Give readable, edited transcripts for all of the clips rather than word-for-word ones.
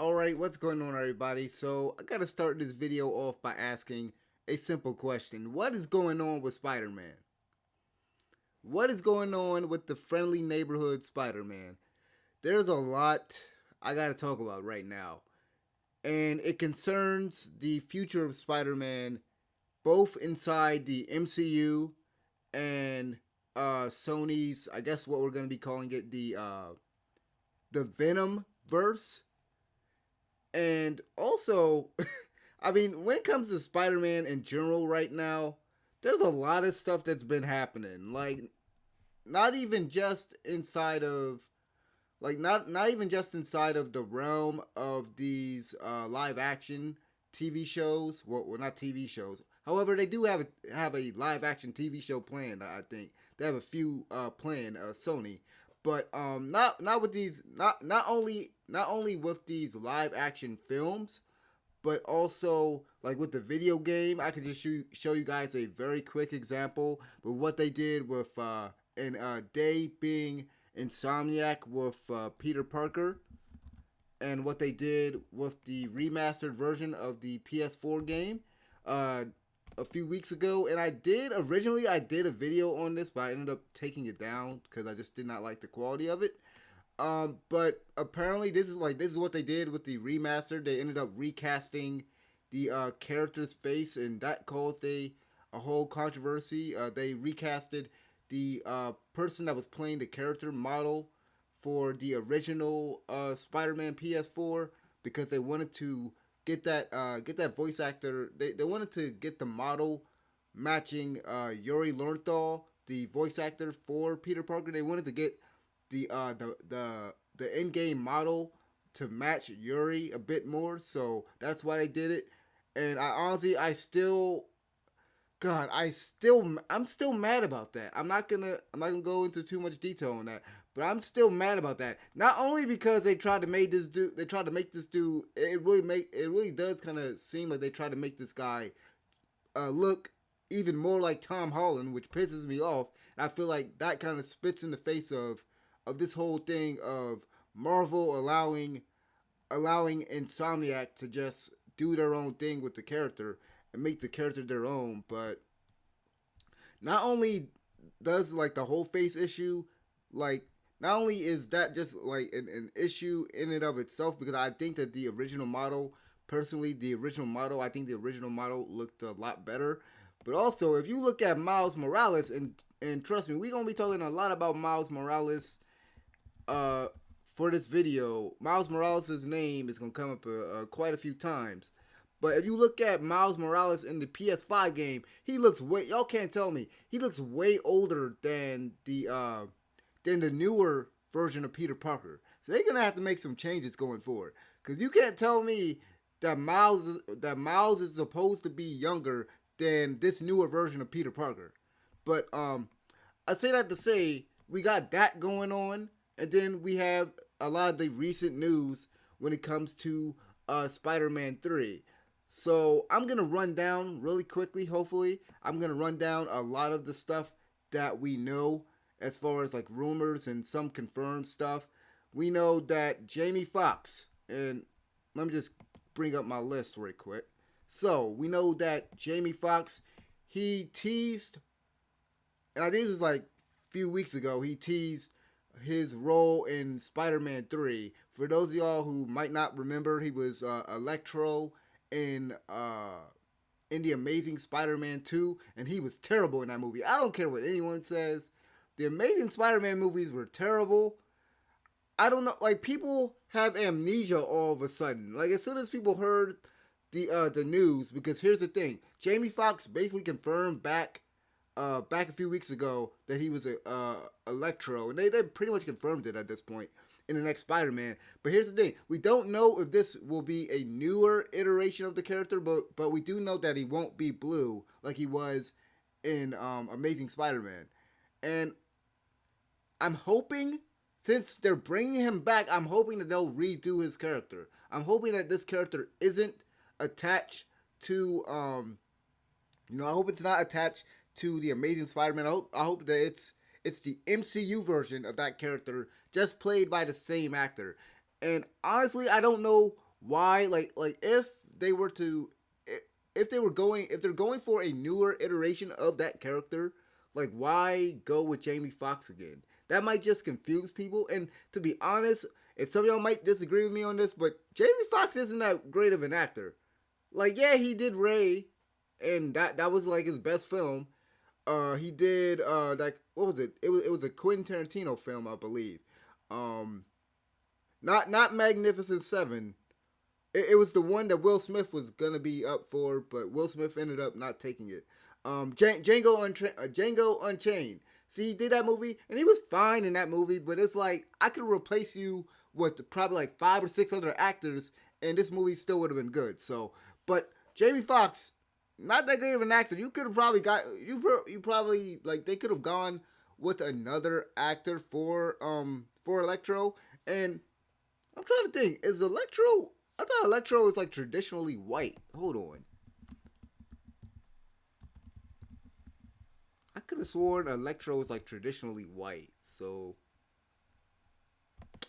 Alright, what's going on, everybody? So, I gotta start this video off by asking a simple question. What is going on with Spider-Man? What is going on with the friendly neighborhood Spider-Man? There's a lot I gotta talk about right now. And it concerns the future of Spider-Man, both inside the MCU and Sony's, I guess what we're gonna be calling it, the Venom verse. And also, I mean, when it comes to Spider-Man in general right now, there's a lot of stuff that's been happening. Like, not even just inside of, not even just inside of the realm of these live action TV shows. Well, not TV shows. However, they do have a live action TV show planned. I think they have a few planned. Sony, but not with these. Not only with these live action films, but also like with the video game. I could just show you guys a very quick example with what they did with Day being Insomniac with Peter Parker, and what they did with the remastered version of the PS4 game uh, a few weeks ago. And I did a video on this, but I ended up taking it down because I just did not like the quality of it. But apparently this is what they did with the remaster. They ended up recasting the character's face, and that caused a whole controversy. They recasted the person that was playing the character model for the original Spider-Man PS4 because they wanted to get that voice actor. They wanted to get the model matching Yuri Lowenthal, the voice actor for Peter Parker. They wanted to get the in-game model to match Yuri a bit more, so that's why they did it. And I'm still mad about that. I'm not gonna go into too much detail on that, but I'm still mad about that. Not only because they tried to make this dude. It really does kind of seem like they tried to make this guy look even more like Tom Holland, which pisses me off. And I feel like that kind of spits in the face of this whole thing of Marvel allowing Insomniac to just do their own thing with the character and make the character their own. But not only does like the whole face issue, like not only is that just like an issue in and of itself, because I think that the original model, personally, I think the original model looked a lot better. But also, if you look at Miles Morales, and trust me, we're gonna be talking a lot about Miles Morales for this video. Miles Morales' name is going to come up quite a few times. But if you look at Miles Morales in the PS5 game, he looks y'all can't tell me, he looks way older than the newer version of Peter Parker. So they're going to have to make some changes going forward. Because you can't tell me that Miles is supposed to be younger than this newer version of Peter Parker. But I say that to say, we got that going on. And then we have a lot of the recent news when it comes to Spider-Man 3. So I'm going to run down really quickly, hopefully. I'm going to run down a lot of the stuff that we know as far as like rumors and some confirmed stuff. We know that Jamie Foxx, and let me just bring up my list right quick. So we know that Jamie Foxx, he teased, and I think this was like a few weeks ago, he teased his role in Spider-Man 3. For those of y'all who might not remember, he was Electro in the Amazing Spider-Man 2, and he was terrible in that movie. I don't care what anyone says. The Amazing Spider-Man movies were terrible. I don't know, like, people have amnesia all of a sudden. Like, as soon as people heard the news, because here's the thing, Jamie Foxx basically confirmed back a few weeks ago that he was a Electro, and they pretty much confirmed it at this point in the next Spider-Man. But here's the thing, we don't know if this will be a newer iteration of the character, but we do know that he won't be blue like he was in Amazing Spider-Man. And I'm hoping, since they're bringing him back, I'm hoping that they'll redo his character. I'm hoping that this character isn't attached to I hope it's not attached to the Amazing Spider-Man. I hope that it's the MCU version of that character, just played by the same actor. And honestly, I don't know why like if they were to if they're going for a newer iteration of that character, like why go with Jamie Foxx again? That might just confuse people. And to be honest, and some of y'all might disagree with me on this, but Jamie Foxx isn't that great of an actor. Like, yeah, he did Ray, and that was like his best film. He did like what was it? It was a Quentin Tarantino film, I believe. Um, not Magnificent Seven. It was the one that Will Smith was gonna be up for, but Will Smith ended up not taking it. Django Unchained. See, he did that movie, and he was fine in that movie. But it's like I could replace you with probably like 5 or 6 other actors, and this movie still would have been good. So, but Jamie Foxx, not that great of an actor. You could have probably got you probably like they could have gone with another actor for Electro. And I'm trying to think, is Electro? I thought Electro is like traditionally white. Hold on. I could have sworn Electro is like traditionally white. So,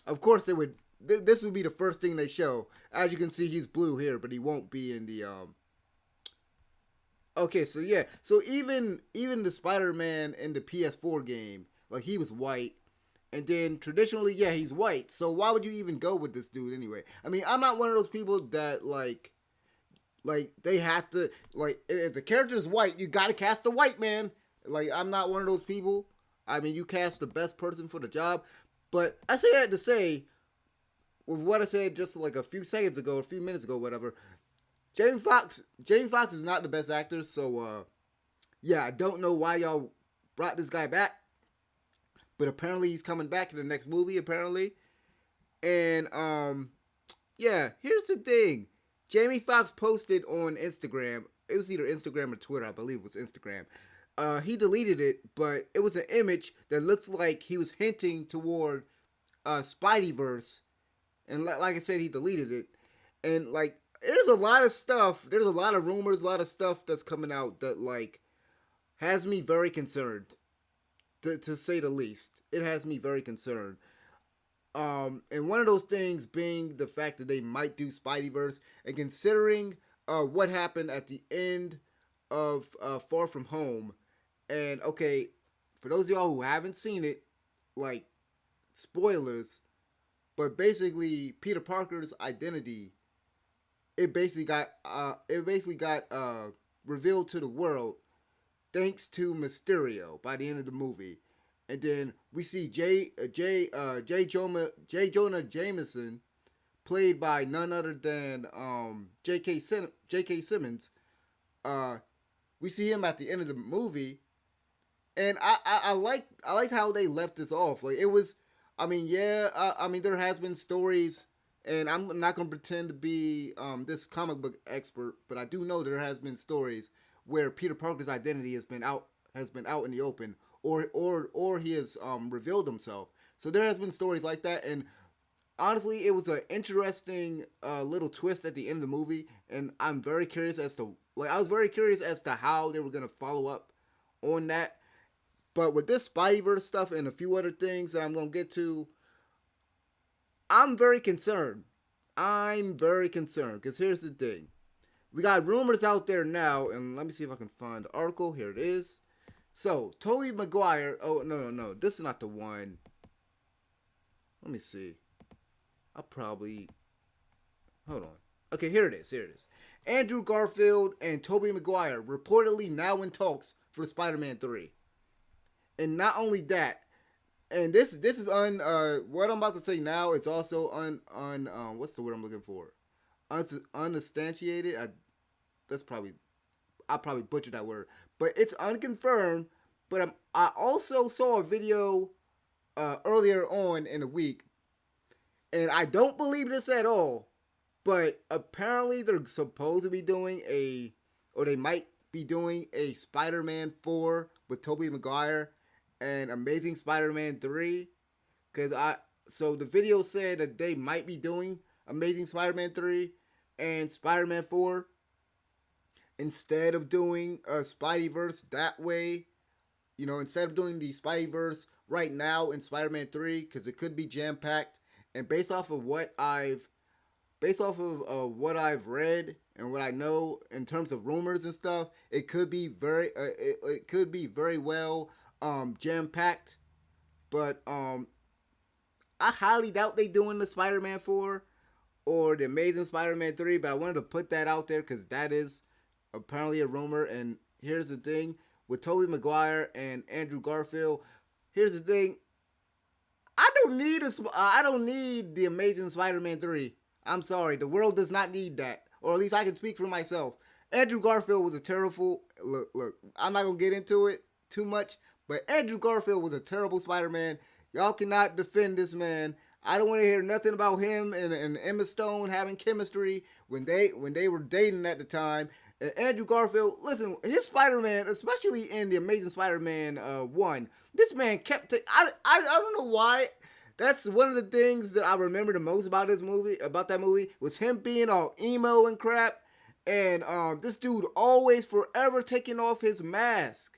of course, they would. This would be the first thing they show. As you can see, he's blue here, but he won't be in the. Okay, so yeah, so even the Spider-Man in the PS4 game, like he was white, and then traditionally, yeah, he's white. So why would you even go with this dude anyway? I mean, I'm not one of those people that like they have to like if the character is white, you gotta cast a white man. Like I'm not one of those people. I mean, you cast the best person for the job. But I say that to say, with what I said just like a few seconds ago, a few minutes ago, whatever. Jamie Foxx is not the best actor. So yeah, I don't know why y'all brought this guy back, but apparently he's coming back in the next movie. Apparently, and yeah, here's the thing. Jamie Foxx posted on Instagram. It was either Instagram or Twitter. I believe it was Instagram. He deleted it, but it was an image that looks like he was hinting toward Spideyverse, and like I said, he deleted it. And like, there's a lot of stuff. There's a lot of rumors, a lot of stuff that's coming out that like has me very concerned, to say the least. It has me very concerned. And one of those things being the fact that they might do Spideyverse, and considering what happened at the end of Far From Home. And okay, for those of y'all who haven't seen it, like spoilers, but basically Peter Parker's identity, it basically got revealed to the world thanks to Mysterio by the end of the movie. And then we see J. Jonah Jameson, played by none other than J.K. Simmons. We see him at the end of the movie, and I liked how they left this off. Like it was, I mean, yeah, I mean there has been stories, and I'm not gonna pretend to be this comic book expert, but I do know there has been stories where Peter Parker's identity has been out in the open, or he has revealed himself. So there has been stories like that, and honestly, it was an interesting little twist at the end of the movie, and I'm very curious as to I was very curious as to how they were gonna follow up on that. But with this Spideyverse stuff and a few other things that I'm gonna get to, I'm very concerned. I'm very concerned because here's the thing: we got rumors out there now, and let me see if I can find the article. Here it is. So Toby Mcguire. Oh no, this is not the one. Let me see. I'll probably hold on. Okay, here it is. Here it is. Andrew Garfield and Toby Mcguire reportedly now in talks for Spider-Man 3. And not only that, and this is what I'm about to say now. It's also what's the word I'm looking for? Unsubstantiated. I probably butchered that word, but it's unconfirmed. But I also saw a video earlier on in the week, and I don't believe this at all. But apparently they're supposed to be doing or they might be doing a Spider-Man 4 with Toby Mcguire and Amazing Spider-Man 3. So the video said that they might be doing Amazing Spider-Man 3 and Spider-Man 4 instead of doing a Spideyverse that way. You know, instead of doing the Spideyverse right now in Spider-Man 3, because it could be jam-packed. And based off of based off of what I've read and what I know in terms of rumors and stuff, it could be very well jam packed. But I highly doubt they doing the Spider-Man 4 or the Amazing Spider-Man 3. But I wanted to put that out there because that is apparently a rumor. And here's the thing with Toby Mcguire and Andrew Garfield. Here's the thing. I don't need the Amazing Spider-Man 3. I'm sorry, the world does not need that. Or at least I can speak for myself. Andrew Garfield was a terrible look. I'm not gonna get into it too much, but Andrew Garfield was a terrible Spider-Man. Y'all cannot defend this man. I don't want to hear nothing about him and Emma Stone having chemistry when they were dating at the time. And Andrew Garfield, listen, his Spider-Man, especially in the Amazing Spider-Man 1, this man kept. I don't know why. That's one of the things that I remember the most about that movie, was him being all emo and crap, and this dude always forever taking off his mask.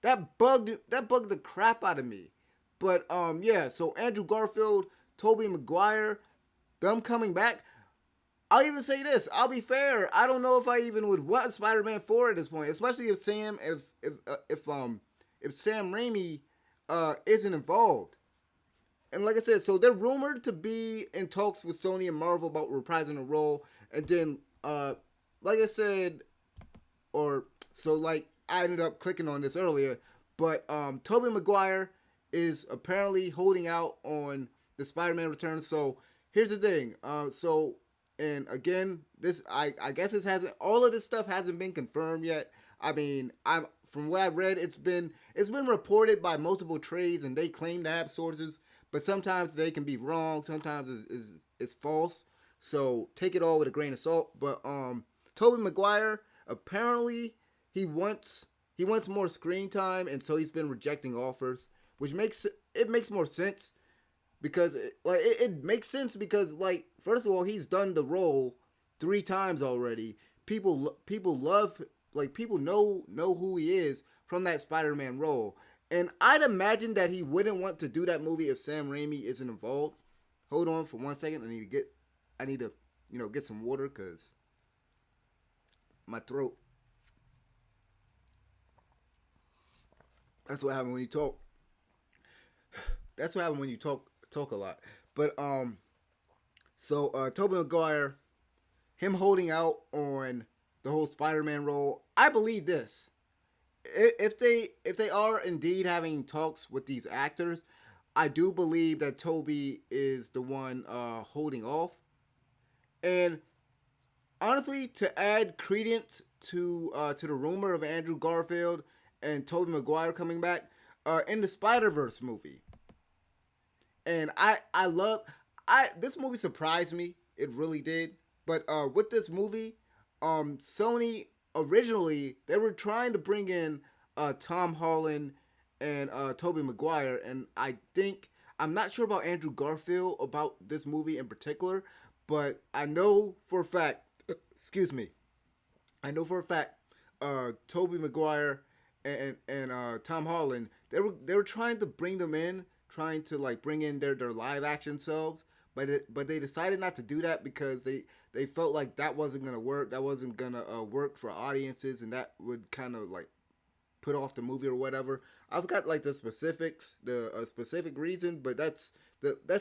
That bugged the crap out of me. But yeah, so Andrew Garfield, Toby Mcguire, them coming back. I'll even say this. I'll be fair. I don't know if I even would want Spider-Man 4 at this point, especially if Sam Raimi isn't involved. And like I said, so they're rumored to be in talks with Sony and Marvel about reprising the role. And then, like I said, I ended up clicking on this earlier, but Toby Mcguire is apparently holding out on the Spider-Man return. So here's the thing. And again, I guess all of this stuff hasn't been confirmed yet. I mean, from what I've read, it's been reported by multiple trades, and they claim to have sources, but sometimes they can be wrong. Sometimes it's false. So take it all with a grain of salt. But Toby Mcguire, apparently he wants more screen time, and so he's been rejecting offers, which makes more sense. Because it makes sense because, like, first of all, he's done the role 3 times already. People love, like, people know who he is from that Spider-Man role. And I'd imagine that he wouldn't want to do that movie if Sam Raimi isn't involved. Hold on for 1 second. I need to get some water because my throat. That's what happens when you talk. That's what happens when you talk a lot. But so Tobey Maguire, him holding out on the whole Spider-Man role, I believe this. If they are indeed having talks with these actors, I do believe that Toby is the one holding off. And honestly, to add credence to the rumor of Andrew Garfield and Tobey Maguire coming back in the Spider-Verse movie. And this movie surprised me. It really did. But with this movie, Sony originally, they were trying to bring in Tom Holland and Tobey Mcguire, and I'm not sure about Andrew Garfield about this movie in particular, but I know for a fact, Tobey Mcguire and Tom Holland, they were trying to bring them in, trying to like bring in their live action selves, but they decided not to do that because they felt like that wasn't gonna work. That wasn't gonna work for audiences, and that would kind of like put off the movie or whatever. I've got like the specifics, the specific reason, but that's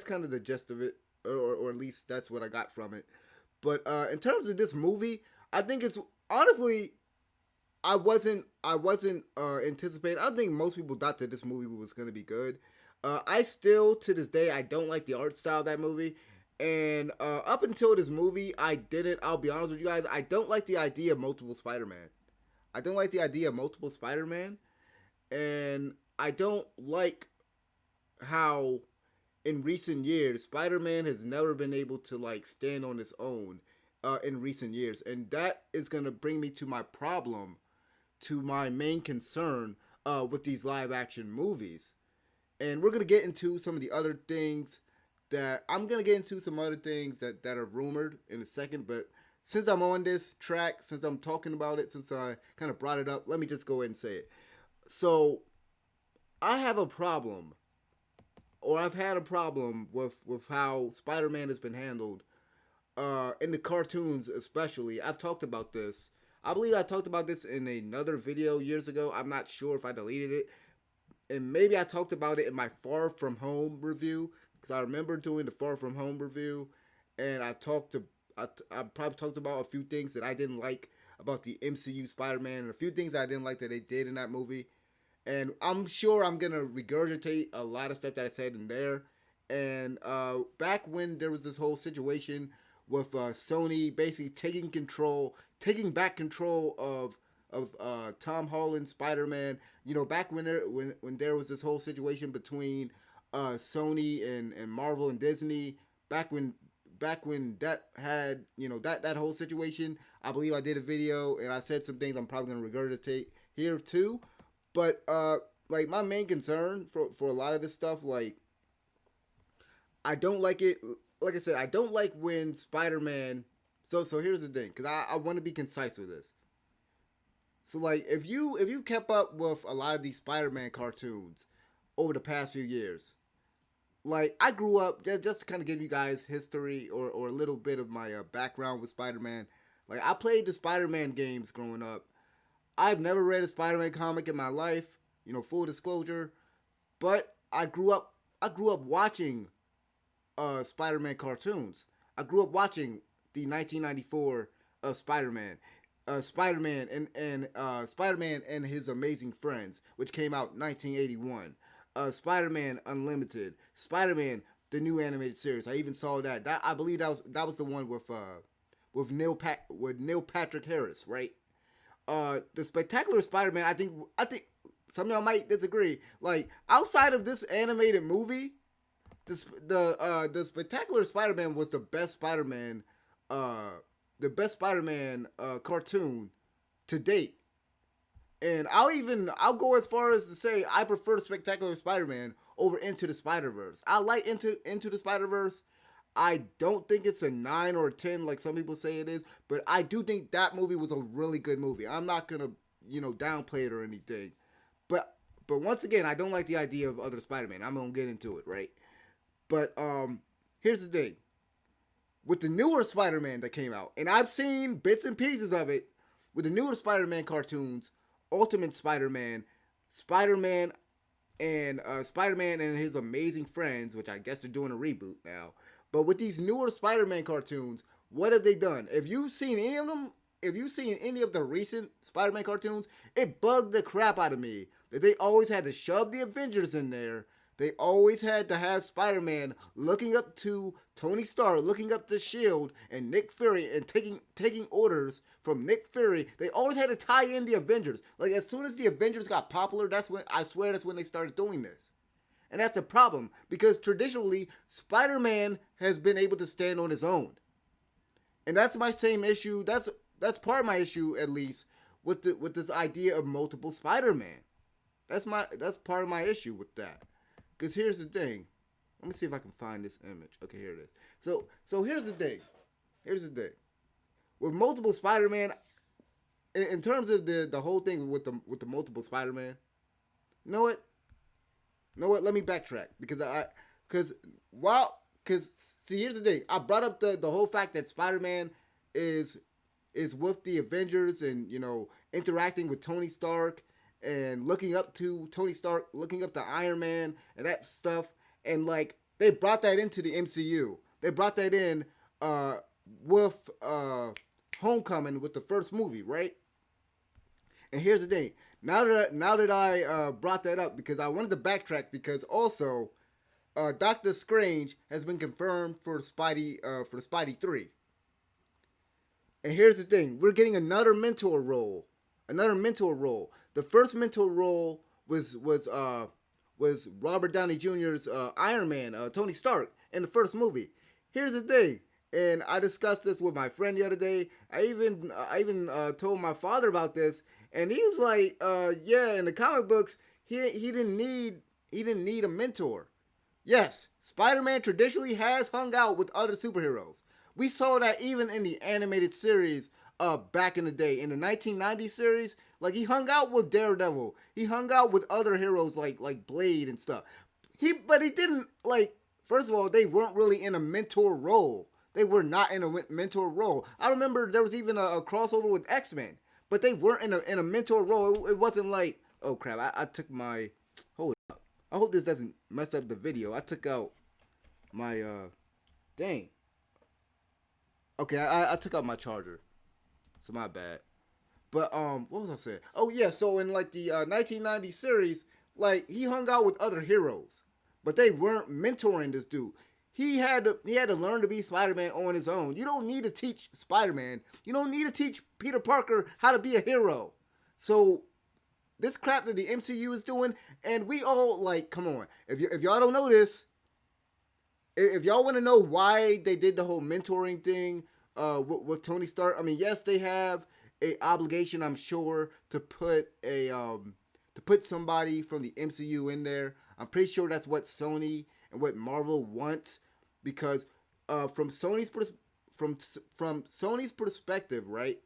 kind of the gist of it, or at least that's what I got from it. But in terms of this movie, I think it's honestly, I wasn't anticipating. I don't think most people thought that this movie was gonna be good. I still, to this day, I don't like the art style of that movie. And up until this movie, I'll be honest with you guys, I don't like the idea of multiple Spider-Man. And I don't like how in recent years, Spider-Man has never been able to like stand on his own in recent years. And that is going to bring me to my main concern with these live action movies. And we're going to get into some of the other things that are rumored in a second. But since I'm on this track, since I'm talking about it, since I kind of brought it up, let me just go ahead and say it. So I have a problem, or I've had a problem with how Spider-Man has been handled in the cartoons especially. I've talked about this. I believe I talked about this in another video years ago. I'm not sure if I deleted it, and maybe I talked about it in my Far From Home review, because I remember doing the Far From Home review, and I probably talked about a few things that I didn't like about the MCU Spider-Man, and a few things I didn't like that they did in that movie. And I'm sure I'm gonna regurgitate a lot of stuff that I said in there. And back when there was this whole situation with Sony basically taking back control of Tom Holland's Spider-Man. You know, back when there was this whole situation between Sony and Marvel and Disney. Back when that had, that whole situation. I believe I did a video and I said some things I'm probably gonna regurgitate here too. But like, my main concern for a lot of this stuff, like, I don't like it. Like I said, I don't like when Spider-Man. So here's the thing, because I want to be concise with this. So, like, if you kept up with a lot of these Spider-Man cartoons over the past few years, like, I grew up, just to kind of give you guys history or a little bit of my background with Spider-Man. Like, I played the Spider-Man games growing up. I've never read a Spider-Man comic in my life, full disclosure, but I grew up watching Spider-Man cartoons. I grew up watching the 1994 Spider-Man, Spider-Man and His Amazing Friends, which came out 1981. Spider-Man Unlimited, Spider-Man the new animated series. I even saw that. I believe that was the one with Neil Patrick Harris, right? The Spectacular Spider-Man. I think some of y'all might disagree. Like, outside of this animated movie, the Spectacular Spider-Man was the best Spider-Man cartoon to date. And I'll go as far as to say I prefer Spectacular Spider-Man over Into the Spider-Verse. I like Into the Spider-Verse. I don't think it's a 9 or a 10 like some people say it is, but I do think that movie was a really good movie. I'm not gonna, downplay it or anything. But once again, I don't like the idea of other Spider-Man. I'm gonna get into it, right? But here's the thing. With the newer Spider-Man that came out, and I've seen bits and pieces of it, with the newer Spider-Man cartoons, Ultimate Spider-Man, Spider-Man and His Amazing Friends, which I guess they're doing a reboot now. But with these newer Spider-Man cartoons, what have they done? If you've seen any of them, if you've seen any of the recent Spider-Man cartoons, it bugged the crap out of me that they always had to shove the Avengers in there. They always had to have Spider-Man looking up to Tony Stark, looking up to S.H.I.E.L.D. and Nick Fury, and taking orders from Nick Fury. They always had to tie in the Avengers. Like, as soon as the Avengers got popular, that's when they started doing this. And that's a problem, because traditionally, Spider-Man has been able to stand on his own. And that's my same issue. That's part of my issue, at least, with this idea of multiple Spider-Man. That's part of my issue with that. Because here's the thing. Let me see if I can find this image. Okay, here it is. So here's the thing. With multiple Spider-Man, in terms of the whole thing with the multiple Spider-Man, you know what? Let me backtrack, because see, here's the thing. I brought up the whole fact that Spider-Man is with the Avengers and, interacting with Tony Stark and looking up to Tony Stark, looking up to Iron Man and that stuff. And, like, they brought that into the MCU. They brought that in with Homecoming, with the first movie, right? And here's the thing. Now that I brought that up, because I wanted to backtrack, because also Doctor Strange has been confirmed for Spidey 3. And here's the thing. We're getting another mentor role. The first mentor role was Robert Downey Jr.'s Iron Man, Tony Stark, in the first movie. Here's the thing, and I discussed this with my friend the other day. I even told my father about this, and he was like, "Yeah, in the comic books, he didn't need a mentor." Yes, Spider-Man traditionally has hung out with other superheroes. We saw that even in the animated series back in the day, in the 1990 series. Like, he hung out with Daredevil. He hung out with other heroes like Blade and stuff. But he didn't, like, first of all, they weren't really in a mentor role. they were not in a mentor role. I remember there was even a crossover with X-Men, but they weren't in a mentor role. It wasn't like, oh crap, I took my, hold up. I hope this doesn't mess up the video. I took out my, dang. Okay, I took out my charger. So my bad. But what was I saying? Oh yeah, so in like the 1990 series, like he hung out with other heroes, but they weren't mentoring this dude. He had to learn to be Spider-Man on his own. You don't need to teach Spider-Man. You don't need to teach Peter Parker how to be a hero. So this crap that the MCU is doing, and we all like, come on. If y'all don't know this, if y'all want to know why they did the whole mentoring thing with Tony Stark, I mean, yes, they have a obligation, I'm sure, to put somebody from the MCU in there. I'm pretty sure that's what Sony and what Marvel wants, because from Sony's perspective, right?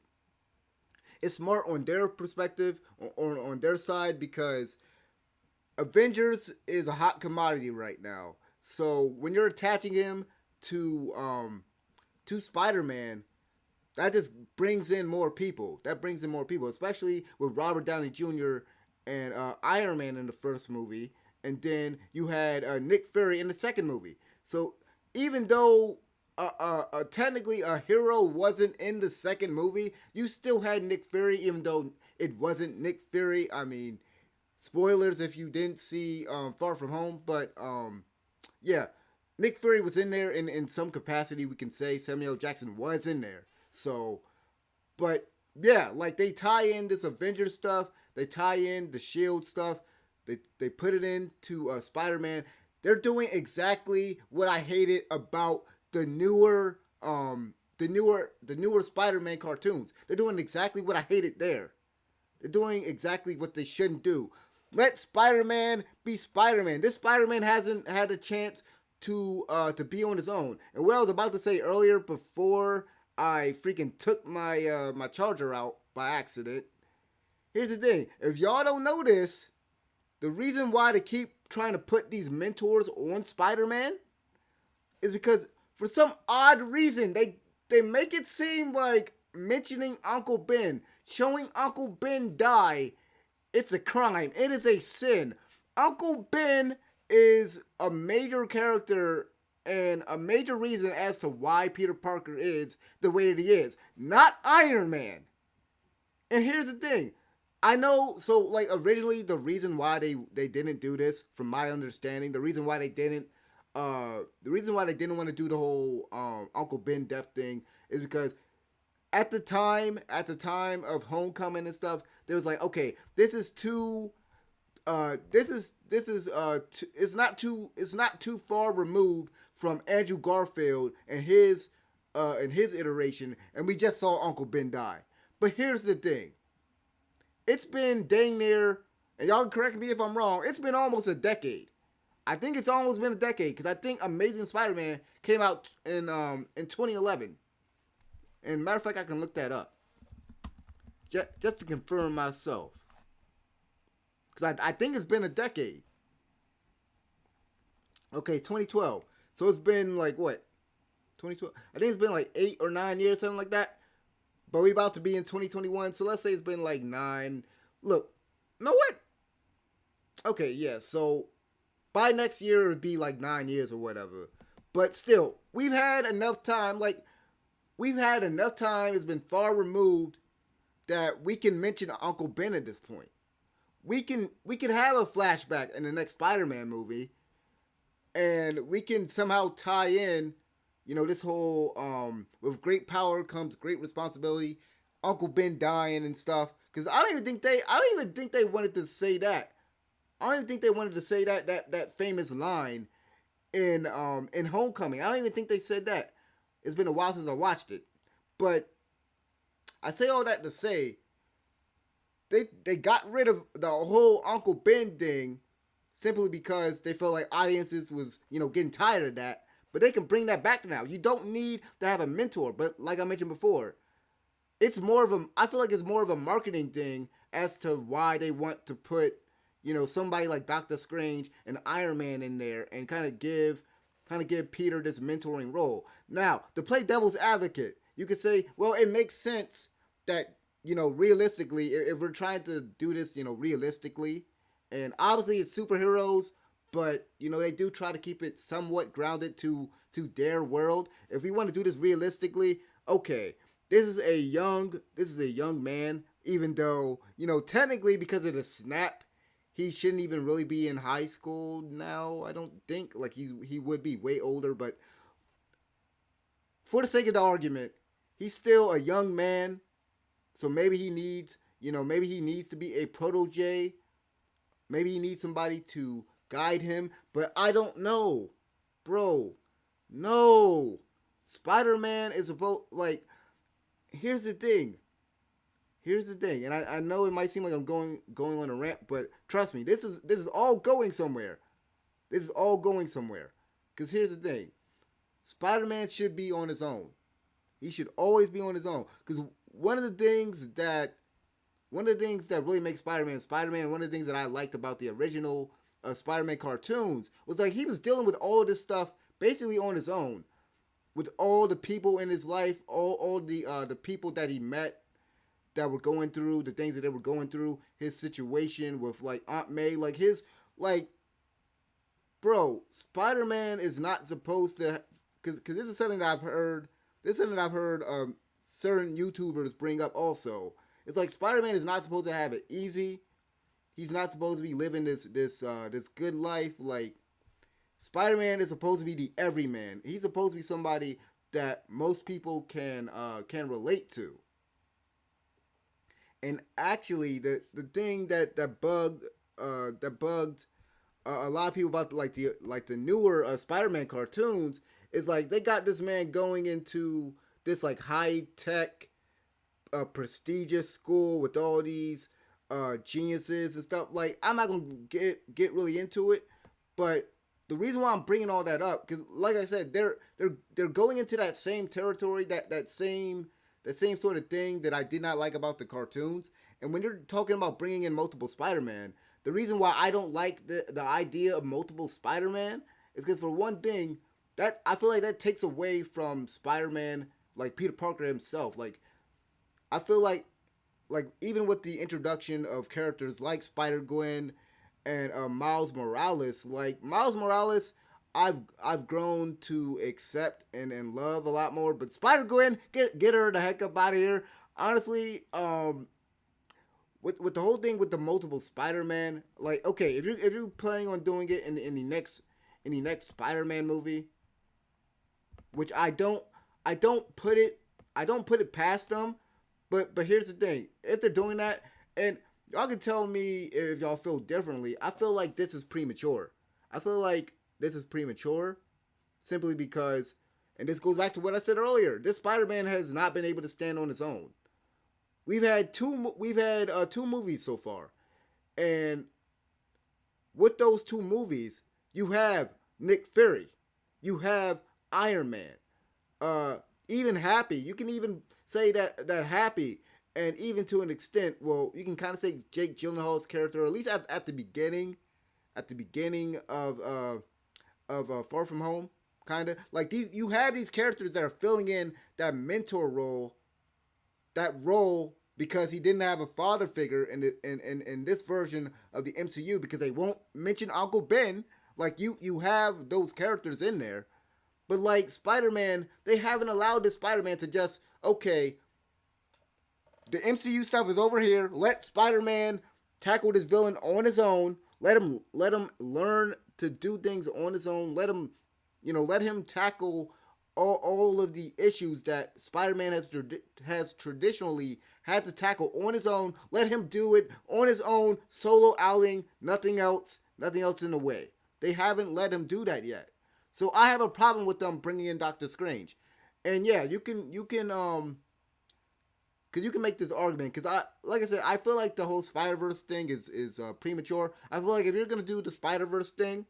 It's smart on their perspective, on their side, because Avengers is a hot commodity right now. So when you're attaching him to Spider-Man, that just brings in more people. That brings in more people, especially with Robert Downey Jr. and Iron Man in the first movie, and then you had Nick Fury in the second movie. So even though technically a hero wasn't in the second movie, you still had Nick Fury, even though it wasn't Nick Fury. I mean, spoilers if you didn't see Far From Home, but yeah, Nick Fury was in there in some capacity, we can say. Samuel L. Jackson was in there. So, but yeah, like they tie in this Avengers stuff, they tie in the Shield stuff, they put it into Spider-Man. They're doing exactly what I hated about the newer Spider-Man cartoons. They're doing exactly what I hated there. They're doing exactly what they shouldn't do. Let Spider-Man be Spider-Man. This Spider-Man hasn't had a chance to be on his own. And what I was about to say earlier, before I freaking took my my charger out by accident. Here's the thing. If y'all don't know this, the reason why they keep trying to put these mentors on Spider-Man is because for some odd reason they make it seem like mentioning Uncle Ben, showing Uncle Ben die, it's a crime. It is a sin. Uncle Ben is a major character and a major reason as to why Peter Parker is the way that he is. Not Iron Man. And here's the thing. I know, so like originally the reason why they didn't do this, from my understanding, the reason why they didn't want to do the whole Uncle Ben death thing is because at the time of Homecoming and stuff, they was like, okay, this is too it's not too far removed from Andrew Garfield and his iteration, and we just saw Uncle Ben die. But here's the thing. It's been dang near, and y'all correct me if I'm wrong, it's been almost a decade. I think it's almost been a decade, because I think Amazing Spider-Man came out in 2011. And matter of fact, I can look that up. Just to confirm myself. Because I think it's been a decade. Okay, 2012. So it's been like what? 2012. I think it's been like 8 or 9 years, something like that. But we about to be in 2021. So let's say it's been like 9. Look, you know what? Okay, yeah. So by next year, it would be like 9 years or whatever. But still, we've had enough time. It's been far removed that we can mention Uncle Ben at this point. We can have a flashback in the next Spider-Man movie, and we can somehow tie in, this whole with great power comes great responsibility, Uncle Ben dying and stuff. Because I don't even think they wanted to say that. I don't even think they wanted to say that famous line in Homecoming. I don't even think they said that. It's been a while since I watched it, but I say all that to say, they got rid of the whole Uncle Ben thing simply because they felt like audiences was, getting tired of that. But they can bring that back now. You don't need to have a mentor. But like I mentioned before, I feel like it's more of a marketing thing as to why they want to put, somebody like Doctor Strange and Iron Man in there and kind of give kind of give Peter this mentoring role. Now, to play devil's advocate, you could say, well, it makes sense that, realistically, if we're trying to do this, realistically, and obviously it's superheroes, but they do try to keep it somewhat grounded to their world. If we want to do this realistically, okay, this is a young man, even though, technically because of the snap, he shouldn't even really be in high school now. I don't think, like, he would be way older, but for the sake of the argument, he's still a young man. So maybe he needs, maybe he needs to be a protege. Maybe he needs somebody to guide him, but I don't know, bro. No, Spider-Man is about, like, here's the thing. Here's the thing, and I know it might seem like I'm going on a rant, but trust me, this is all going somewhere. This is all going somewhere. Cause here's the thing, Spider-Man should be on his own. He should always be on his own. Cause one of the things that really makes Spider-Man, one of the things that I liked about the original Spider-Man cartoons was, like, he was dealing with all this stuff basically on his own, with all the people in his life, all the people that he met that were going through the things that they were going through, his situation with, like, Aunt May, like, bro, Spider-Man is not supposed to, because this is something that I've heard, certain YouTubers bring up also. It's like Spider-Man is not supposed to have it easy. He's not supposed to be living this good life. Like, Spider-Man is supposed to be the everyman. He's supposed to be somebody that most people can relate to. And actually, the thing that bugged a lot of people about the newer Spider-Man cartoons is, like, they got this man going into this, like, high tech, prestigious school with all these geniuses and stuff. Like, I'm not gonna get really into it, but the reason why I'm bringing all that up, because, like I said, they're going into that same territory, that same sort of thing that I did not like about the cartoons. And when you're talking about bringing in multiple Spider-Man, the reason why I don't like the idea of multiple Spider-Man is because, for one thing, that I feel like that takes away from Spider-Man, like Peter Parker himself. Like, I feel like even with the introduction of characters like Spider-Gwen and Miles Morales, I've grown to accept and love a lot more. But Spider-Gwen, get her the heck up out of here. Honestly, with the whole thing with the multiple Spider-Man, like, okay, if you're planning on doing it in the next Spider-Man movie, which I don't put it past them, but here's the thing: if they're doing that, and y'all can tell me if y'all feel differently, I feel like this is premature. I feel like this is premature simply because, and this goes back to what I said earlier, this Spider-Man has not been able to stand on his own. We've had two movies so far, and with those two movies, you have Nick Fury, you have Iron Man, even Happy. You can even say that Happy, and even to an extent, well, you can kind of say Jake Gyllenhaal's character, at least at the beginning of Far From Home, kind of like these. You have these characters that are filling in that mentor role, because he didn't have a father figure in this version of the MCU, because they won't mention Uncle Ben. Like, you have those characters in there, but, like, Spider-Man, they haven't allowed this Spider-Man to just, okay, the MCU stuff is over here. Let Spider-Man tackle this villain on his own. Let him learn to do things on his own. Let him tackle all of the issues that Spider-Man has traditionally had to tackle on his own. Let him do it on his own, solo outing, nothing else in the way. They haven't let him do that yet. So I have a problem with them bringing in Doctor Strange. And yeah, you can because you can make this argument, because like I said, I feel like the whole Spider-Verse thing is premature. I feel like if you're gonna do the Spider-Verse thing,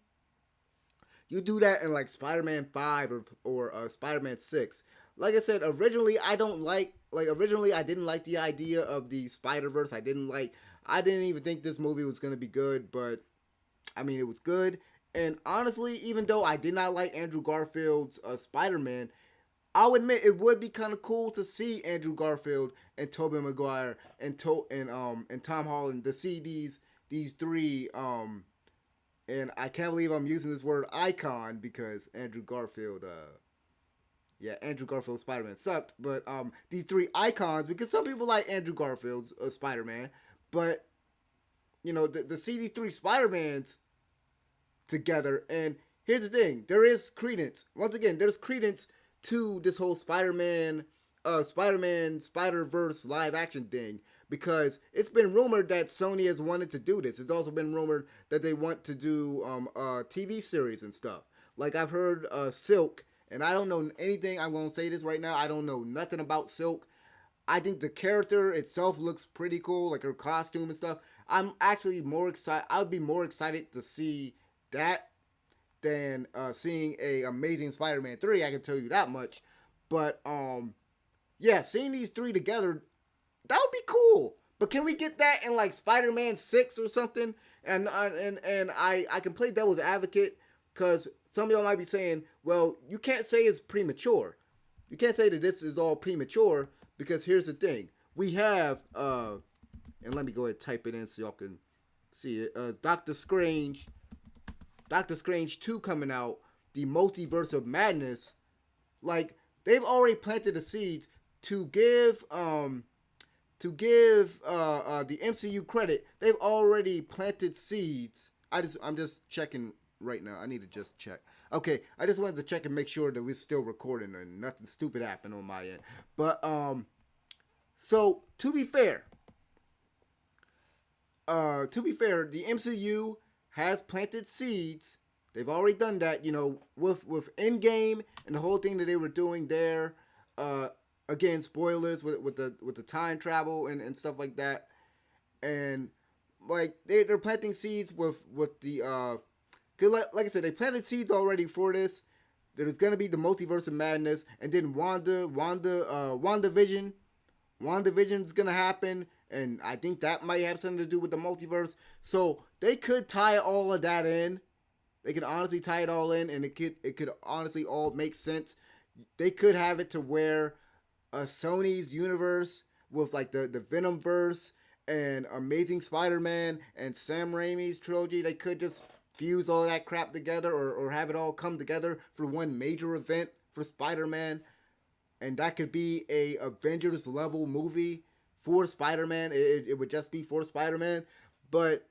you do that in, like, Spider-Man 5 or Spider-Man 6. Like I said, originally I didn't like the idea of the Spider-Verse. I didn't even think this movie was gonna be good, but I mean, it was good. And honestly, even though I did not like Andrew Garfield's Spider-Man, I'll admit it would be kind of cool to see Andrew Garfield and Toby Mcguire and Tom Holland to see these three and I can't believe I'm using this word icon because Andrew Garfield's Spider Man sucked, but these three icons because some people like Andrew Garfield's Spider Man, but the see these three Spider Mans together. And here's the thing: there is credence. Once again, there's credence to this whole Spider-Man Spider Verse live action thing because it's been rumored that Sony has wanted to do this. It's also been rumored that they want to do TV series and stuff. Like I've heard Silk, and I don't know anything. I'm gonna say this right now. I don't know nothing about Silk. I think the character itself looks pretty cool, like her costume and stuff. I'm actually more excited. I would be more excited to see that than seeing a Amazing Spider-Man 3. I can tell you that much. But yeah, seeing these three together, that would be cool. But can we get that in like Spider-Man 6 or something? And I can play devil's advocate because some of y'all might be saying, well, you can't say it's premature. You can't say that this is all premature because here's the thing. We have and let me go ahead and type it in so y'all can see it. Doctor Strange 2 coming out, the Multiverse of Madness. Like they've already planted the seeds to give the MCU credit. They've already planted seeds. I'm just checking right now. I need to just check. Okay, I just wanted to check and make sure that we're still recording and nothing stupid happened on my end. But so to be fair, the MCU has planted seeds. They've already done that, with Endgame and the whole thing that they were doing there. Again, spoilers with the time travel and stuff like that. And like they're planting seeds with the like I said, they planted seeds already for this. There's gonna be the Multiverse of Madness, and then WandaVision's gonna happen, and I think that might have something to do with the multiverse. So they could tie all of that in. They could honestly tie it all in, and it could honestly all make sense. They could have it to where Sony's universe with like the Venom verse and Amazing Spider-Man and Sam Raimi's trilogy, they could just fuse all that crap together or have it all come together for one major event for Spider-Man. And that could be a Avengers level movie for Spider-Man. It would just be for Spider-Man. But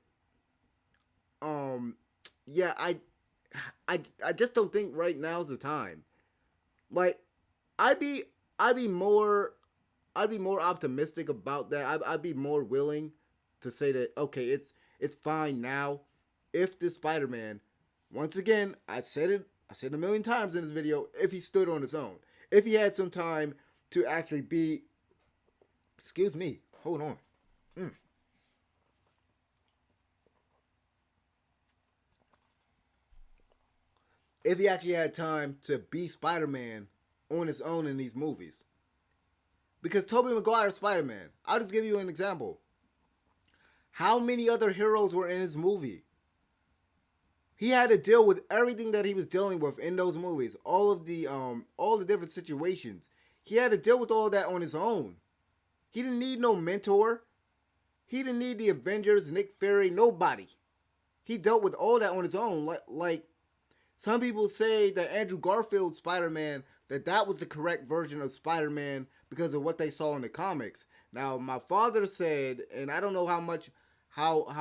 yeah, I just don't think right now's the time. Like I'd be more optimistic about that. I'd be more willing to say that okay, it's fine now if this Spider-Man, once again, I said a million times in this video, if he stood on his own. If he had some time to actually be, excuse me, hold on. If he actually had time to be Spider-Man on his own in these movies. Because Toby Mcguire is Spider-Man. I'll just give you an example. How many other heroes were in his movie? He had to deal with everything that he was dealing with in those movies. All the different situations. He had to deal with all that on his own. He didn't need no mentor. He didn't need the Avengers, Nick Fury, nobody. He dealt with all that on his own. Like some people say that Andrew Garfield's Spider-Man, that was the correct version of Spider-Man because of what they saw in the comics. Now, my father said, and I don't know how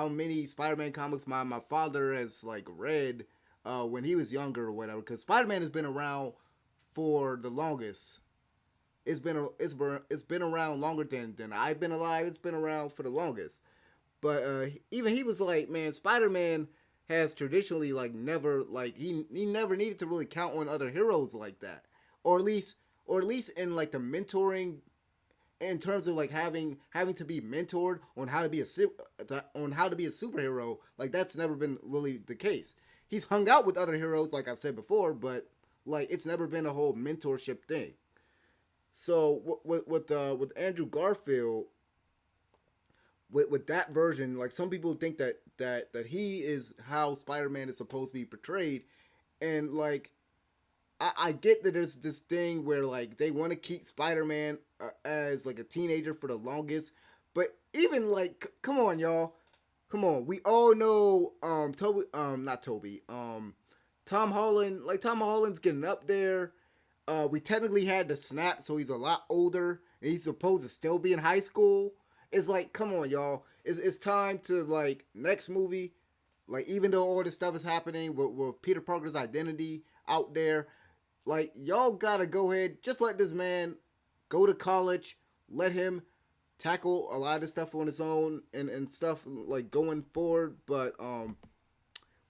many Spider-Man comics my father has like read when he was younger or whatever, because Spider-Man has been around for the longest. It's been around longer than I've been alive. It's been around for the longest. But even he was like, man, Spider-Man has traditionally like never like he never needed to really count on other heroes like that, or at least in like the mentoring, in terms of like having to be mentored on how to be a superhero. Like that's never been really the case. He's hung out with other heroes, like I've said before, but like it's never been a whole mentorship thing. So with Andrew Garfield, with that version, like some people think that that he is how Spider-Man is supposed to be portrayed, and like I get that there's this thing where like they want to keep Spider-Man as like a teenager for the longest, but even like come on y'all, come on, we all know Toby not Toby Tom Holland, like Tom Holland's getting up there. We technically had the snap, so he's a lot older, and he's supposed to still be in high school. It's like, come on, y'all. It's time to like next movie. Like even though all this stuff is happening with Peter Parker's identity out there, like y'all gotta go ahead, just let this man go to college, let him tackle a lot of stuff on his own and stuff like going forward. But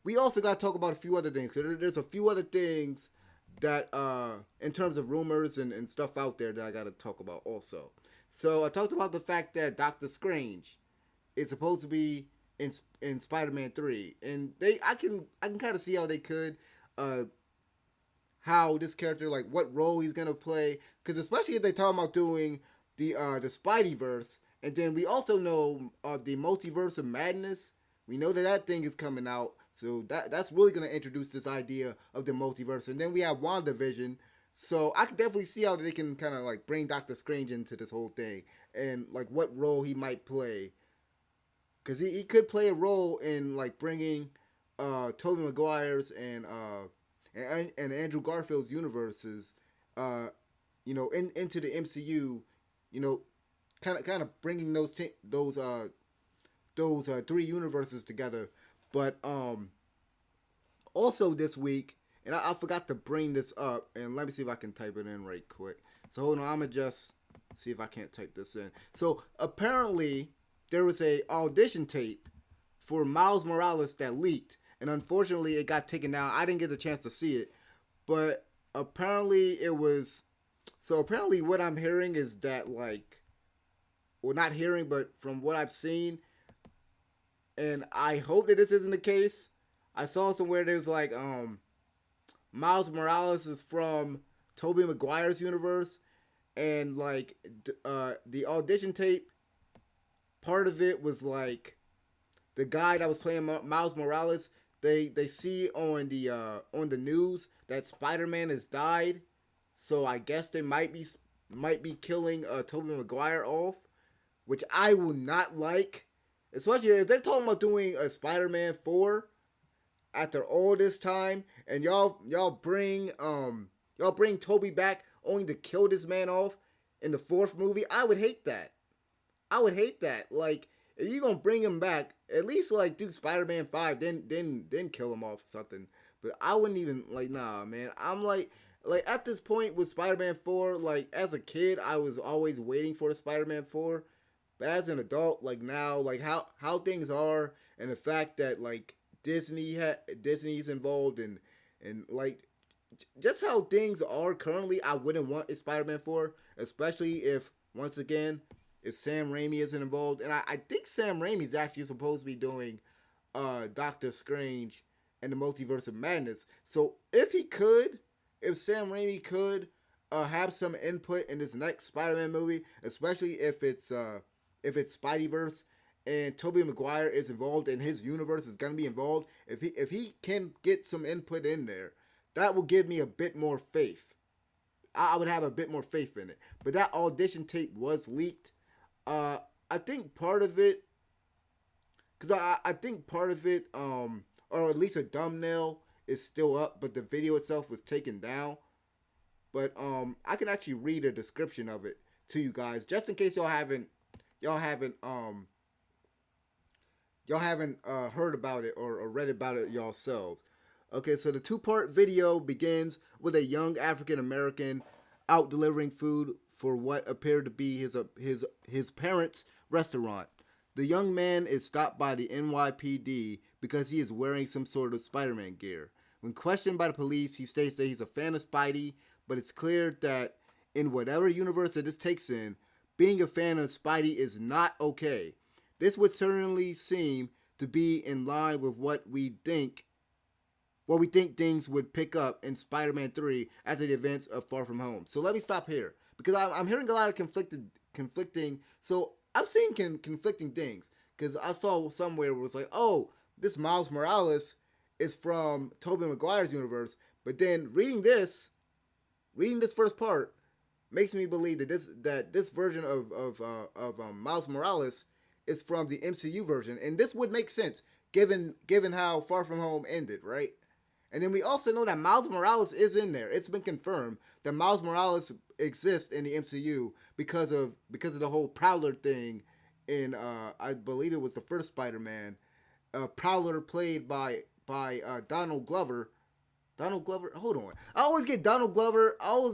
we also gotta talk about a few other things. There's a few other things that in terms of rumors and stuff out there that I gotta talk about also. So I talked about the fact that Doctor Strange is supposed to be in Spider-Man 3, and I can kind of see how they could how this character, like what role he's gonna play, because especially if they talk about doing the Spideyverse, and then we also know the Multiverse of Madness. We know that thing is coming out, so that's really gonna introduce this idea of the multiverse, and then we have WandaVision. So I can definitely see how they can kind of like bring Doctor Strange into this whole thing, and like what role he might play, because he could play a role in like bringing Toby Mcguire's and Andrew Garfield's universes, into the MCU, kind of bringing those three universes together. But also this week, and I forgot to bring this up, and let me see if I can type it in right quick. So hold on, I'm gonna just see if I can't type this in. So apparently there was a audition tape for Miles Morales that leaked, and unfortunately it got taken down. I didn't get the chance to see it, but apparently it was. So apparently what I'm hearing is that like, well, not hearing, but from what I've seen, and I hope that this isn't the case. I saw somewhere there's like Miles Morales is from Toby Mcguire's universe, and like the audition tape, part of it was like the guy that was playing Miles Morales. They see on the news that Spider-Man has died, so I guess they might be killing Toby Mcguire off, which I will not like, especially if they're talking about doing a Spider-Man 4 after all this time, and y'all bring Toby back only to kill this man off in the fourth movie. I would hate that. Like, if you gonna bring him back, at least like do Spider-Man 5, then kill him off or something. But I wouldn't even like, nah, man. I'm like at this point with Spider-Man 4, like as a kid, I was always waiting for the Spider-Man 4. But as an adult, like now, like how things are, and the fact that like Disney's involved, and like just how things are currently, I wouldn't want a Spider-Man 4, especially if once again if Sam Raimi isn't involved, and I think Sam Raimi's actually supposed to be doing Doctor Strange and the Multiverse of Madness. So if Sam Raimi could have some input in this next Spider-Man movie, especially if it's Spideyverse, and Toby Mcguire is involved and his universe is gonna be involved, if he can get some input in there, that will give me a bit more faith. I would have a bit more faith in it. But that audition tape was leaked. I think part of it, because I think part of it, or at least a thumbnail is still up, but the video itself was taken down. But I can actually read a description of it to you guys, just in case y'all haven't heard about it or read about it yourselves. Okay, so the two-part video begins with a young African American out delivering food for what appeared to be his parents' restaurant. The young man is stopped by the NYPD because he is wearing some sort of Spider-Man gear. When questioned by the police, he states that he's a fan of Spidey, but it's clear that in whatever universe that this takes in, being a fan of Spidey is not okay. This would certainly seem to be in line with what we think things would pick up in Spider-Man 3 after the events of Far From Home. So let me stop here, because I'm hearing a lot of conflicting. So I'm seeing conflicting things, because I saw somewhere where it was like, oh, this Miles Morales is from Toby Mcguire's universe. But then reading this first part makes me believe that this version of Miles Morales is from the MCU version, and this would make sense given how Far From Home ended, right? And then we also know that Miles Morales is in there. It's been confirmed that Miles Morales exists in the MCU because of the whole Prowler thing in I believe it was the first Spider-Man. Prowler played by Donald Glover. Donald Glover. Hold on. I always get Donald Glover. I